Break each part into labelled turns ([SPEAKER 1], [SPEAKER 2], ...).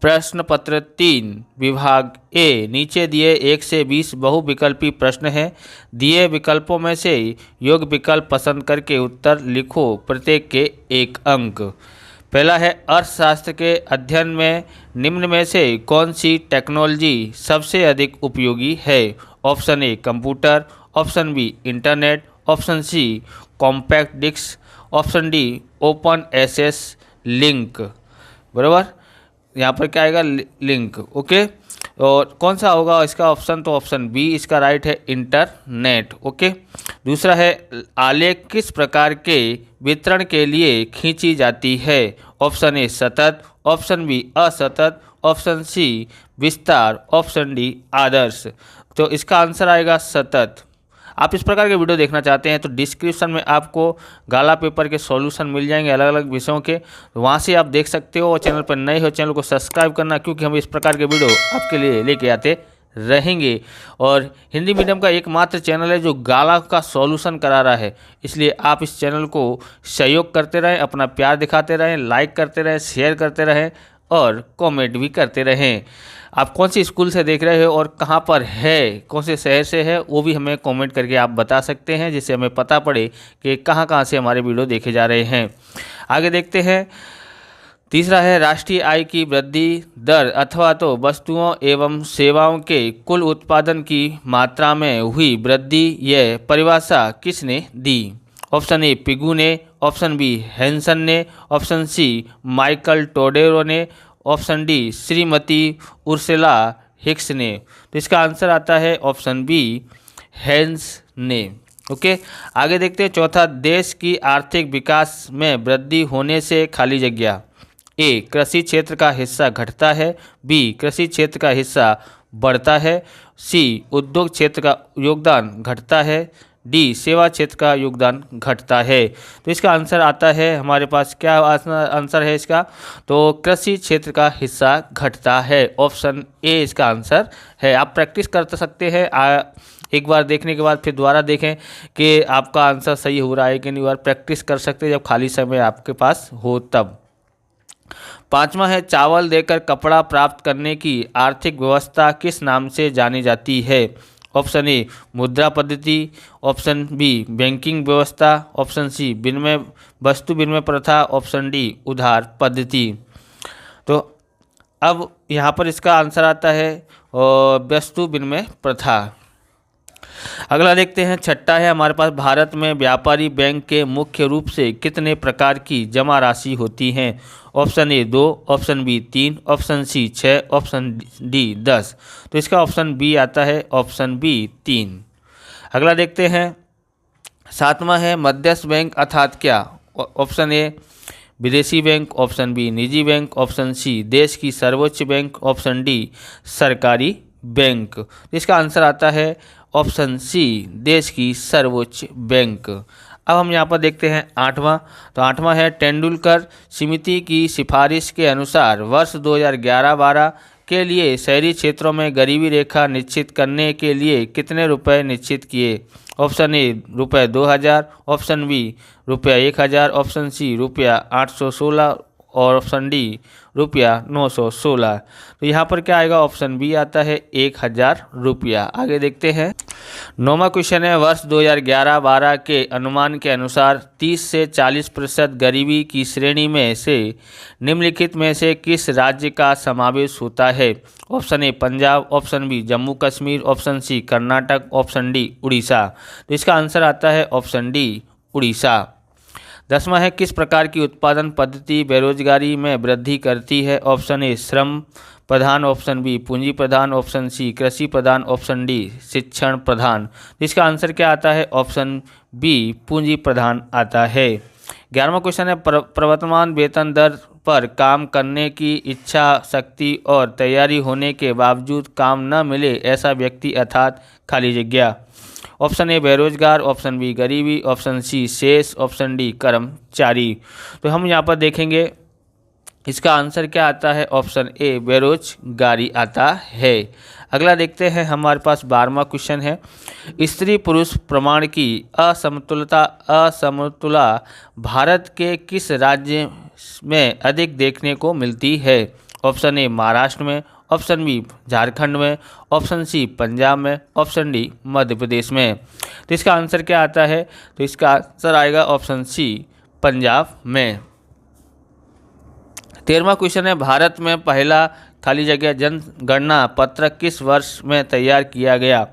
[SPEAKER 1] प्रश्न पत्र 3 विभाग ए, नीचे दिए 1 से 20 बहुविकल्पी प्रश्न हैं। दिए विकल्पों में से योग्य विकल्प पसंद करके उत्तर लिखो, प्रत्येक के 1 अंक। पहला है, अर्थशास्त्र के अध्ययन में निम्न में से कौन सी टेक्नोलॉजी सबसे अधिक उपयोगी है? Option A computer, option B internet, option C compact disc, option D open access link. बराबर, यहाँ पर क्या आएगा? लिंक। ओके, और कौन सा होगा इसका ऑप्शन? तो ऑप्शन बी इसका राइट है, इंटरनेट। ओके। दूसरा है, आलेख किस प्रकार के वितरण के लिए खींची जाती है? ऑप्शन ए सतत, ऑप्शन बी असतत, ऑप्शन सी विस्तार, ऑप्शन डी आदर्श। तो इसका आंसर आएगा सतत। आप इस प्रकार के वीडियो देखना चाहते हैं तो डिस्क्रिप्शन में आपको गाला पेपर के सॉल्यूशन मिल जाएंगे अलग अलग विषयों के, तो वहाँ से आप देख सकते हो। और चैनल पर नए हो चैनल को सब्सक्राइब करना, क्योंकि हम इस प्रकार के वीडियो आपके लिए लेके आते रहेंगे। और हिंदी मीडियम का एकमात्र चैनल है जो गाला का सॉल्यूशन करा रहा है, इसलिए आप इस चैनल को सहयोग करते रहें, अपना प्यार दिखाते रहें, लाइक करते रहें, शेयर करते रहें और कमेंट भी करते रहें। आप कौन सी स्कूल से देख रहे हो और कहाँ पर है, कौन से शहर से है, वो भी हमें कमेंट करके आप बता सकते हैं, जिससे हमें पता पड़े कि कहाँ कहाँ से हमारे वीडियो देखे जा रहे हैं। आगे देखते हैं। तीसरा है, राष्ट्रीय आय की वृद्धि दर अथवा तो वस्तुओं एवं सेवाओं के कुल उत्पादन की मात्रा में हुई वृद्धि, यह परिभाषा किसने दी? ऑप्शन ए पिगू ने, ऑप्शन बी हैंसन ने, ऑप्शन सी माइकल टोडेरो ने, option D Shrimati Ursula Hicks ने। तो इसका आंसर आता है ऑप्शन बी हैंस ने। ओके, आगे देखते हैं। चौथा, देश की आर्थिक विकास में वृद्धि होने से खाली जगह। ए कृषि क्षेत्र का हिस्सा घटता है, बी कृषि क्षेत्र का हिस्सा बढ़ता है, सी उद्योग क्षेत्र का योगदान घटता है, डी सेवा क्षेत्र का योगदान घटता है। तो इसका आंसर आता है हमारे पास, क्या आंसर है इसका? तो कृषि क्षेत्र का हिस्सा घटता है, ऑप्शन ए इसका आंसर है। आप प्रैक्टिस कर सकते हैं, एक बार देखने के बाद फिर दोबारा देखें कि आपका आंसर सही हो रहा है कि नहीं। बार प्रैक्टिस कर सकते हैं जब खाली समय आपके पास हो तब। पांचवा है, चावल देकर कपड़ा प्राप्त करने की आर्थिक व्यवस्था किस नाम से जानी जाती है? ऑप्शन ए मुद्रा पद्धति, ऑप्शन बी बैंकिंग व्यवस्था, ऑप्शन सी विनिमय वस्तु विनिमय प्रथा, ऑप्शन डी उधार पद्धति। तो अब यहाँ पर इसका आंसर आता है वस्तु विनिमय प्रथा। अगला देखते हैं। छठा है हमारे पास, भारत में व्यापारी बैंक के मुख्य रूप से कितने प्रकार की जमा राशि होती हैं? Option A 2, option B 3, option C 6, option D 10। तो इसका ऑप्शन बी आता है, ऑप्शन बी 3। अगला देखते हैं। सातवां है, मध्यस्थ बैंक अर्थात क्या? ऑप्शन ए विदेशी बैंक, ऑप्शन बी निजी बैंक, ऑप्शन सी देश की सर्वोच्च बैंक, ऑप्शन डी सरकारी बैंक। इसका आंसर आता है ऑप्शन सी देश की सर्वोच्च बैंक। अब हम यहाँ पर देखते हैं आठवां। तो आठवां है, तेंदुलकर समिति की सिफारिश के अनुसार वर्ष 2011-12 के लिए शहरी क्षेत्रों में गरीबी रेखा निश्चित करने के लिए कितने रुपए निश्चित किए? ऑप्शन ए रुपये 2000, ऑप्शन बी रुपया 1000, ऑप्शन सी रुपया 816 और ऑप्शन डी रुपया 916। तो यहाँ पर क्या आएगा? ऑप्शन बी आता है 1000 रुपया। आगे देखते हैं। 9वां क्वेश्चन है, वर्ष 2011-12 के अनुमान के अनुसार 30 से 40% गरीबी की श्रेणी में से निम्नलिखित में से किस राज्य का समावेश होता है? Option A Punjab, option B Jammu Kashmir, option C Karnataka, option D Orissa. तो इसका आंसर आता है ऑप्शन डी उड़ीसा। 10वां है, किस प्रकार की उत्पादन पद्धति बेरोजगारी में वृद्धि करती है? ऑप्शन ए श्रम प्रधान, ऑप्शन बी पूंजी प्रधान, ऑप्शन सी कृषि प्रधान, ऑप्शन डी शिक्षण प्रधान। इसका आंसर क्या आता है? ऑप्शन बी पूंजी प्रधान आता है। 11वां क्वेश्चन है, प्रवर्तमान वेतन दर पर काम करने की इच्छा शक्ति और तैयारी होने के बावजूद काम न मिले ऐसा व्यक्ति अर्थात खाली जगह। ऑप्शन ए बेरोजगार, ऑप्शन बी गरीबी, ऑप्शन सी शेष, ऑप्शन डी कर्मचारी। तो हम यहाँ पर देखेंगे इसका आंसर क्या आता है? ऑप्शन ए बेरोजगारी आता है। अगला देखते हैं, हमारे पास 12वां क्वेश्चन है, स्त्री पुरुष प्रमाण की असमतुला भारत के किस राज्य में अधिक देखने को मिलती है? ऑप्शन ए महाराष्ट्र में, ऑप्शन बी झारखंड में, ऑप्शन सी पंजाब में, ऑप्शन डी मध्य प्रदेश में। तो इसका आंसर क्या आता है? तो इसका आंसर आएगा ऑप्शन सी पंजाब में। 13वां क्वेश्चन है, भारत में पहला खाली जगह जनगणना पत्र किस वर्ष में तैयार किया गया?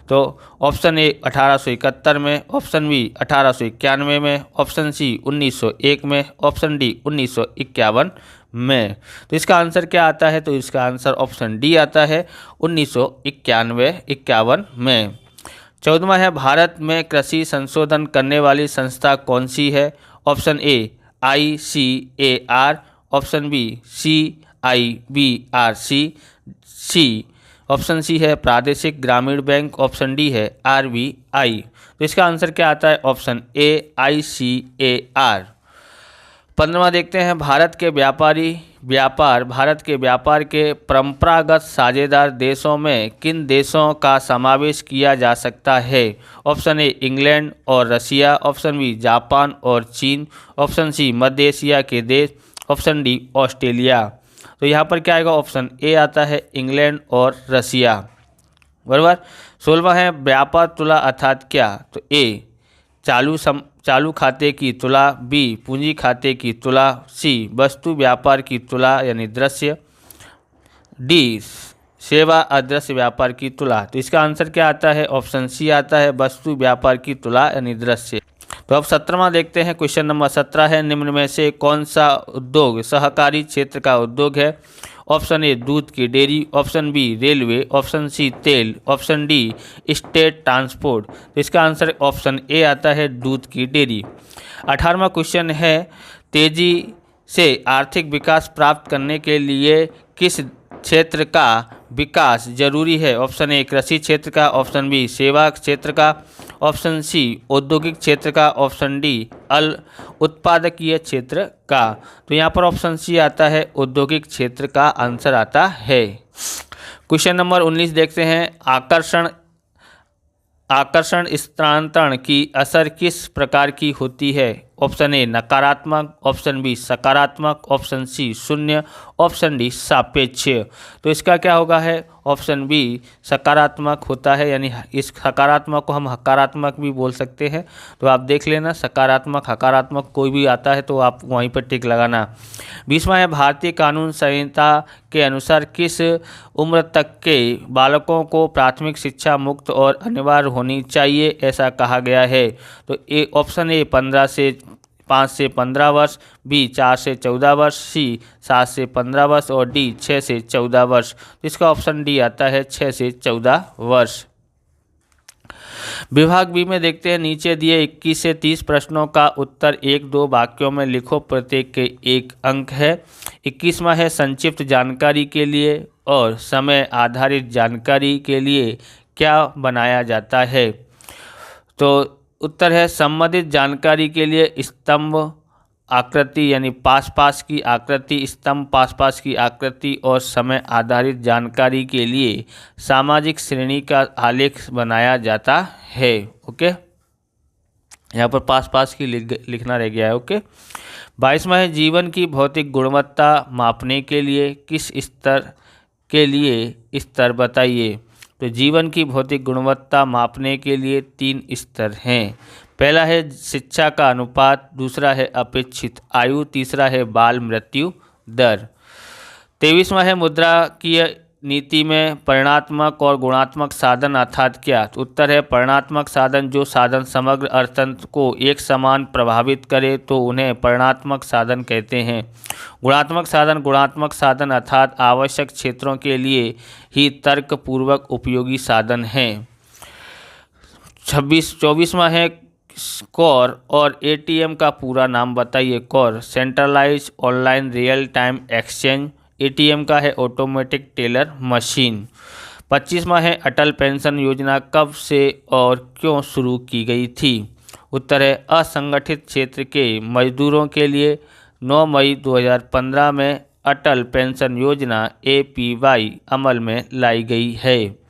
[SPEAKER 1] तो ऑप्शन ए 1871 में, ऑप्शन बी 1891 में, ऑप्शन सी 1901 में, ऑप्शन डी 1951 में। तो इसका आंसर क्या आता है? तो इसका आंसर ऑप्शन डी आता है 1991-51 में। 14वां है, भारत में कृषि संशोधन करने वाली संस्था कौन सी है? Option A ICAR, option B CIBRC, option C है प्रादेशिक ग्रामीण बैंक, ऑप्शन डी है RBI। तो इसका आंसर क्या आता है? Option A ICAR। 15वां देखते हैं, भारत के व्यापार के परंपरागत साझेदार देशों में किन देशों का समावेश किया जा सकता है? ऑप्शन ए इंग्लैंड और रसिया, ऑप्शन बी जापान और चीन, ऑप्शन सी मध्य एशिया के देश, ऑप्शन डी ऑस्ट्रेलिया। तो यहाँ पर क्या आएगा? ऑप्शन ए आता है इंग्लैंड और रसिया, बराबर। 16वां है, व्यापार तुला अर्थात क्या? तो ए चालू खाते की तुला, बी पूंजी खाते की तुला, सी वस्तु व्यापार की तुला यानी दृश्य, डी सेवा अदृश्य व्यापार की तुला। तो इसका आंसर क्या आता है? ऑप्शन सी आता है वस्तु व्यापार की तुला यानी दृश्य। तो अब 17वां देखते हैं, क्वेश्चन नंबर 17 है, निम्न में से कौन सा उद्योग सहकारी क्षेत्र का उद्योग है? ऑप्शन ए दूध की dairy, option B railway, option C तेल, ऑप्शन डी स्टेट ट्रांसपोर्ट। तो इसका आंसर ऑप्शन ए आता है दूध की डेयरी। 18वां क्वेश्चन है, तेजी से आर्थिक विकास प्राप्त करने के लिए किस क्षेत्र का विकास जरूरी है? ऑप्शन ए कृषि क्षेत्र का, ऑप्शन बी सेवा क्षेत्र का, ऑप्शन सी औद्योगिक क्षेत्र का, ऑप्शन डी उत्पादकीय क्षेत्र का। तो यहाँ पर ऑप्शन सी आता है औद्योगिक क्षेत्र का आंसर आता है। क्वेश्चन नंबर 19 देखते हैं, आकर्षण स्थानांतरण की असर किस प्रकार की होती है? ऑप्शन ए नकारात्मक, ऑप्शन बी सकारात्मक, ऑप्शन सी शून्य, ऑप्शन डी सापेक्ष। तो इसका क्या होगा है? ऑप्शन बी सकारात्मक होता है, यानी इस सकारात्मक को हम हकारात्मक भी बोल सकते हैं। तो आप देख लेना, सकारात्मक हकारात्मक कोई भी आता है तो आप वहीं पर टिक लगाना। 20वां है, भारतीय कानून संहिता के अनुसार किस उम्र तक के बालकों को प्राथमिक शिक्षा मुक्त और अनिवार्य होनी चाहिए ऐसा कहा गया है? तो ए ऑप्शन ए 5 से 15 वर्ष, बी 4 से 14 वर्ष, सी 7 से 15 वर्ष और डी 6 से 14 वर्ष। तो इसका ऑप्शन डी आता है 6 से 14 वर्ष। विभाग बी में देखते हैं, नीचे दिए 21 से 30 प्रश्नों का उत्तर 1-2 वाक्यों में लिखो, प्रत्येक के 1 अंक है। 21वां है, संक्षिप्त जानकारी के लिए और समय आधारित जानकारी के लिए क्या बनाया जाता है? तो उत्तर है, संबंधित जानकारी के लिए स्तंभ आकृति यानी पास की आकृति, स्तंभ पास की आकृति, और समय आधारित जानकारी के लिए सामाजिक श्रेणी का आलेख बनाया जाता है। ओके, यहाँ पर पास की लिखना रह गया है। ओके। 22वां है, जीवन की भौतिक गुणवत्ता मापने के लिए किस स्तर के लिए स्तर बताइए? तो जीवन की भौतिक गुणवत्ता मापने के लिए 3 स्तर हैं। पहला है शिक्षा का अनुपात, दूसरा है अपेक्षित आयु, तीसरा है बाल मृत्यु दर। 23वां है, मुद्राकीय नीति में परिणात्मक और गुणात्मक साधन अर्थात क्या? तो उत्तर है, परिणात्मक साधन जो साधन समग्र अर्थतंत्र को एक समान प्रभावित करे तो उन्हें परिणात्मक साधन कहते हैं। गुणात्मक साधन अर्थात आवश्यक क्षेत्रों के लिए ही तर्कपूर्वक उपयोगी साधन हैं। 24वां है, कोर और एटीएम का पूरा नाम बताइए। Core centralised online real time exchange, ATM का है ऑटोमेटिक टेलर मशीन। 25वां है, अटल पेंशन योजना कब से और क्यों शुरू की गई थी? उत्तर है, असंगठित क्षेत्र के मजदूरों के लिए 9 मई 2015 में अटल पेंशन योजना APY अमल में लाई गई है।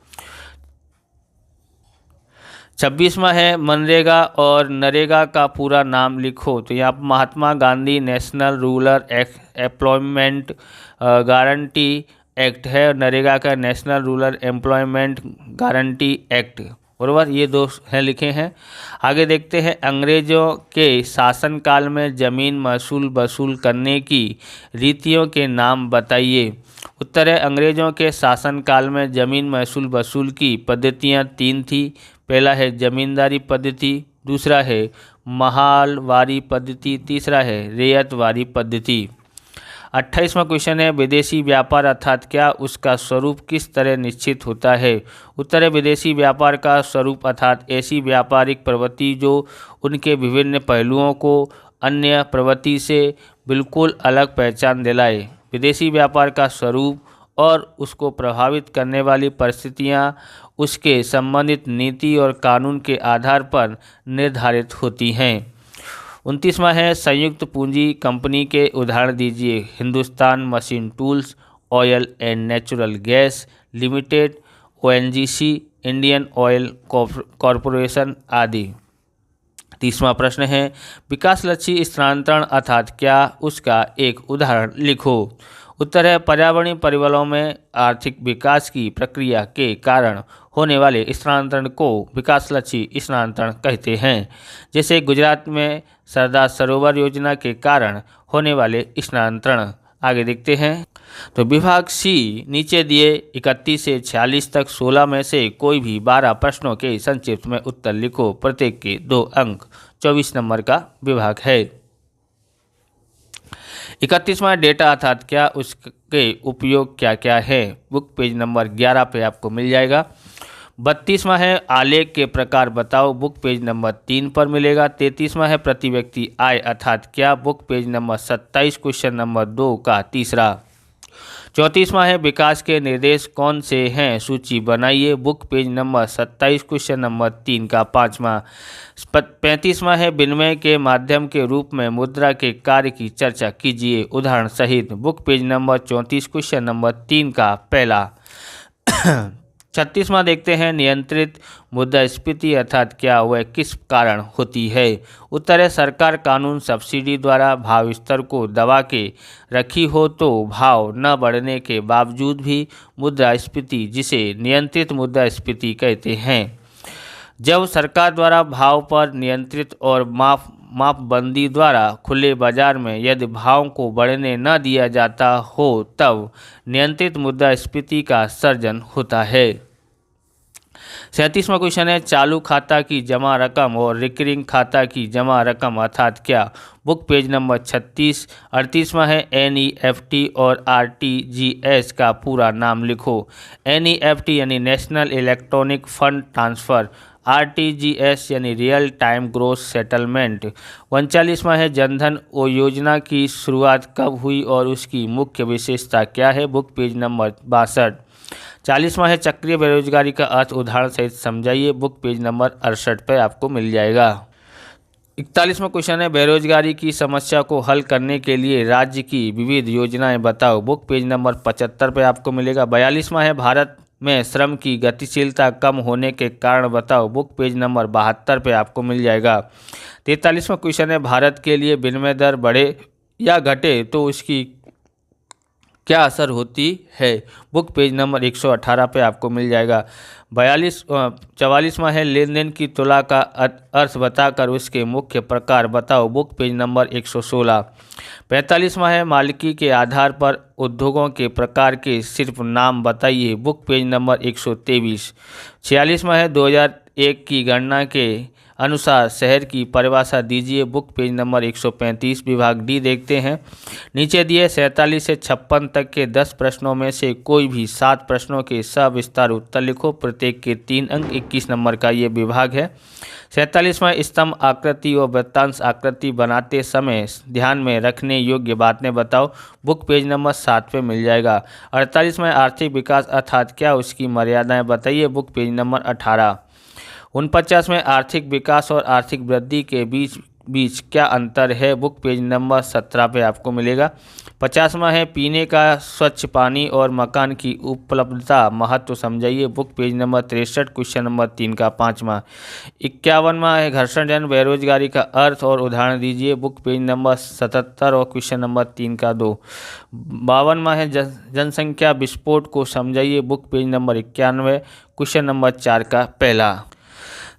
[SPEAKER 1] 26वां है मनरेगा और नरेगा का पूरा नाम लिखो। तो यहाँ पर Mahatma Gandhi national rural employment guarantee act है और नरेगा का national rural employment guarantee act, बराबर, ये दो हैं लिखे हैं। आगे देखते हैं अंग्रेजों के शासनकाल में जमीन महसूल वसूल करने की रीतियों के नाम बताइए। उत्तर है अंग्रेजों के शासनकाल में जमीन महसूल वसूल की पद्धतियाँ 3 थी। पहला है जमींदारी पद्धति, दूसरा है महालवारी पद्धति, तीसरा है रेयतवारी पद्धति। 28वां क्वेश्चन है विदेशी व्यापार अर्थात क्या, उसका स्वरूप किस तरह निश्चित होता है। उत्तर है विदेशी व्यापार का स्वरूप अर्थात ऐसी व्यापारिक प्रवृत्ति जो उनके विभिन्न पहलुओं को अन्य प्रवृत्ति से बिल्कुल अलग पहचान दिलाए। विदेशी व्यापार का स्वरूप और उसको प्रभावित करने वाली परिस्थितियां उसके संबंधित नीति और कानून के आधार पर निर्धारित होती हैं। 29वां है संयुक्त पूंजी कंपनी के उदाहरण दीजिए। Hindustan machine tools, oil and natural gas limited, ONGC, Indian oil corporation आदि। 30वां प्रश्न है विकासलक्षी स्थानांतरण अर्थात क्या, उसका एक उदाहरण लिखो। उत्तर है पर्यावरणीय परिबलों में आर्थिक विकास की प्रक्रिया के कारण होने वाले स्थानांतरण को विकासलक्षी स्थानांतरण कहते हैं। जैसे गुजरात में सरदार सरोवर योजना के कारण होने वाले स्थानांतरण। आगे देखते हैं तो विभाग सी नीचे दिए 31 से 46 तक 16 में से कोई भी 12 प्रश्नों के संक्षिप्त में उत्तर लिखो। प्रत्येक के 2 अंक। 24 नंबर का विभाग है। 31वां डेटा अर्थात क्या, उसके उपयोग क्या क्या है। बुक पेज नंबर 11 पे आपको मिल जाएगा। 32वां है आलेख के प्रकार बताओ। बुक पेज नंबर 3 पर मिलेगा। 33वां है प्रति व्यक्ति आय अर्थात क्या। Book page number 27 question number 2 का तीसरा। 34वां है विकास के निर्देश कौन से हैं, सूची बनाइए। Book page number 27 question number 3 का पाँचवा। 35वां है विनिमय के माध्यम के रूप में मुद्रा के कार्य की चर्चा कीजिए उदाहरण सहित। Book page number 34 question number 3 का पहला। 36वां देखते हैं नियंत्रित मुद्रास्फीति अर्थात क्या, वह किस कारण होती है। उत्तर है सरकार कानून सब्सिडी द्वारा भाव स्तर को दबा के रखी हो तो भाव न बढ़ने के बावजूद भी मुद्रास्फीति, जिसे नियंत्रित मुद्रास्फीति कहते हैं। जब सरकार द्वारा भाव पर नियंत्रित और मापबंदी द्वारा खुले बाजार में यदि भाव को बढ़ने न दिया जाता हो तब नियंत्रित मुद्रास्फीति का सर्जन होता है। 37वां क्वेश्चन है चालू खाता की जमा रकम और रिकरिंग खाता की जमा रकम अर्थात क्या। Book page number 36। 38वां है NEFT और RTGS का पूरा नाम लिखो। NEFT यानी national electronic fund transfer, RTGS यानी रियल टाइम ग्रोस सेटलमेंट। 39वां है जनधन योजना की शुरुआत कब हुई और उसकी मुख्य विशेषता क्या है। Book page number 62। 40वां है चक्रीय बेरोजगारी का अर्थ उदाहरण सहित समझाइए। बुक पेज नंबर 68 पर आपको मिल जाएगा। 41वां क्वेश्चन है बेरोजगारी की समस्या को हल करने के लिए राज्य की विविध योजनाएं बताओ। बुक पेज नंबर 75 पे आपको मिलेगा। 42वां है भारत में श्रम की गतिशीलता कम होने के कारण बताओ। बुक पेज नंबर 72 पे आपको मिल जाएगा। 43वां क्वेश्चन है भारत के लिए विनिमय दर बढ़े या घटे तो उसकी क्या असर होती है। बुक पेज नंबर 118 पे आपको मिल जाएगा। 44वां है लेन देन की तुला का अर्थ बताकर उसके मुख्य प्रकार बताओ। Book page number 116। 45वां है मालिकी के आधार पर उद्योगों के प्रकार के सिर्फ नाम बताइए। Book page number 123। 46वां है 2001 की गणना के अनुसार शहर की परिभाषा दीजिए। Book page number 135। विभाग डी देखते हैं। नीचे दिए 47 से 56 तक के 10 प्रश्नों में से कोई भी 7 प्रश्नों के सविस्तार उत्तर लिखो। प्रत्येक के 3 अंक। 21 नंबर का ये विभाग है। 47वां स्तंभ आकृति और वृत्तांश आकृति बनाते समय ध्यान में रखने योग्य बातें बताओ। बुक पेज नंबर 7 पे मिल जाएगा। 48वां आर्थिक विकास अर्थात क्या, उसकी मर्यादाएं बताइए। Book page number 18। 49वें आर्थिक विकास और आर्थिक वृद्धि के बीच बीच क्या अंतर है, बुक पेज नंबर 17 पे आपको मिलेगा। 50वां है पीने का स्वच्छ पानी और मकान की उपलब्धता महत्व समझाइए, book page number 63 question number 3 का 5वां। 51वां है घर्षण जन बेरोजगारी का अर्थ और उदाहरण दीजिए, बुक पेज नंबर 77 और क्वेश्चन नंबर 3 का 2। 52वां है जनसंख्या विस्फोट को समझाइए, book page number 91 question number 4 का पहला।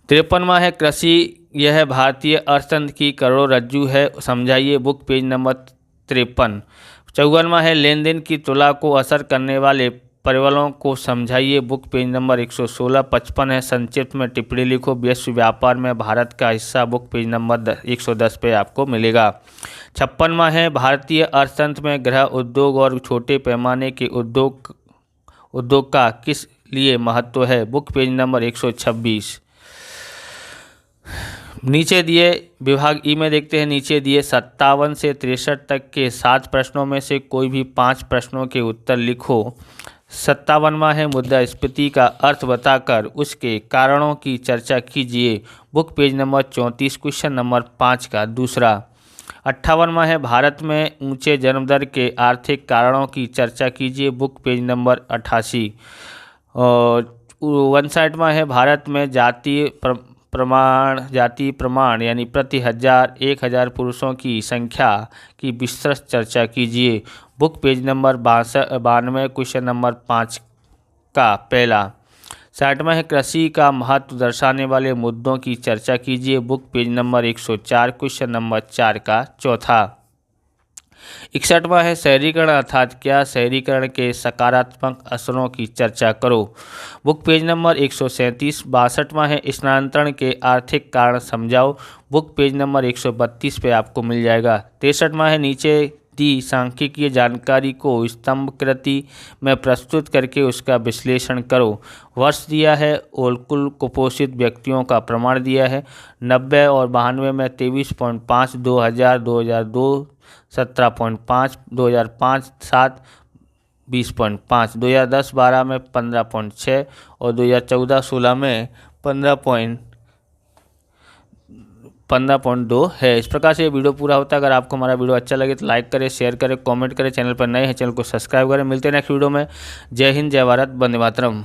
[SPEAKER 1] 53वां है कृषि यह भारतीय अर्थतंत्र की करोड़रज्जु है, समझाइए, बुक पेज नंबर 53। 54वां है लेन देन की तुलना को असर करने वाले परिबलों को समझाइए, बुक पेज नंबर 116। 55 है संक्षिप्त में टिप्पणी लिखो, विश्व व्यापार में भारत का हिस्सा, बुक पेज नंबर 110 पे आपको मिलेगा। 56वां है भारतीय अर्थतंत्र में गृह उद्योग और छोटे पैमाने के उद्योग का किस लिए महत्व है, बुक पेज नंबर 126। नीचे दिए विभाग ई में देखते हैं, नीचे दिए 57 से 63 तक के 7 प्रश्नों में से कोई भी 5 प्रश्नों के उत्तर लिखो। 57वां है मुद्रास्फीति का अर्थ बताकर उसके कारणों की चर्चा कीजिए, book page number 34 question number 5 का दूसरा। 58वां है भारत में ऊंचे जन्म दर के आर्थिक कारणों की चर्चा कीजिए, बुक पेज नंबर 88। और 59वां है भारत में जातीय प्रमाण यानी प्रति 1000 पुरुषों की संख्या की विस्तृत चर्चा कीजिए, book page number 92 question number 5 का पहला। 60वां है कृषि का महत्व दर्शाने वाले मुद्दों की चर्चा कीजिए, book page number 104 question number 4 का चौथा। 61वां है शहरीकरण अर्थात क्या, शहरीकरण के सकारात्मक असरों की चर्चा करो, बुक पेज नंबर 137। 62वां है स्थानांतरण के आर्थिक कारण समझाओ, बुक पेज नंबर 132 पे आपको मिल जाएगा। 63वां है नीचे दी सांख्यिकीय जानकारी को स्तंभाकृति में प्रस्तुत करके उसका विश्लेषण करो, वर्ष दिया है और कुल कुपोषित व्यक्तियों का प्रमाण दिया है। 90 और 92 में 23.5, 2000, 2002 17.5, 2005 7 20.5, 2010-12 में 15.6 और 2014-16 में 15.2 है। इस प्रकार से ये वीडियो पूरा होता है। अगर आपको हमारा वीडियो अच्छा लगे तो लाइक करें, शेयर करें, कमेंट करें, चैनल पर नए हैं चैनल को सब्सक्राइब करें। मिलते हैं नेक्स्ट वीडियो में। जय हिंद, जय भारत, वंदे मातरम।